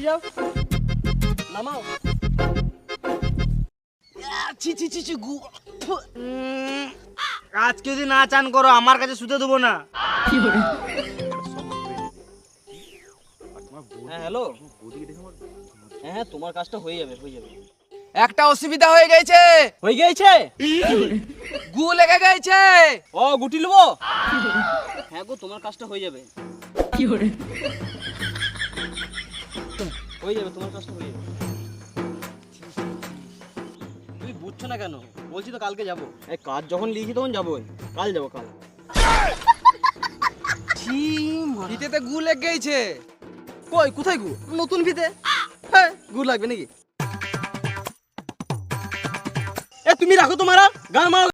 যাও নামাও। ছি ছি ছি ছি গু। আজকে যদি না চান করো আমার কাছে শুতে দেবো না। হ্যাঁ হ্যালো, হ্যাঁ তোমার কাজটা হয়ে যাবে হয়ে যাবে। একটা অসুবিধা হয়ে গেছে, হয়ে গেছে? গু লেগে গেছে। ও গুটি নেবো? হ্যাঁ গো তোমার কাজটা হয়ে যাবে। হয়ে যাবে তোমার কাজটা হয়ে যাবে। তুমি বুঝছো না কেন? বলছি তো কালকে যাবো। এই কাজ যখন লিখি তখন যাবোই। কাল যাবো কাল। ফিতেতে গু লেগে গেছে। কই কোথায় গু? নতুন ফিতে। হ্যাঁ গু লাগবে নাকি? এ তুমি রাখো তোমারা গান মারো।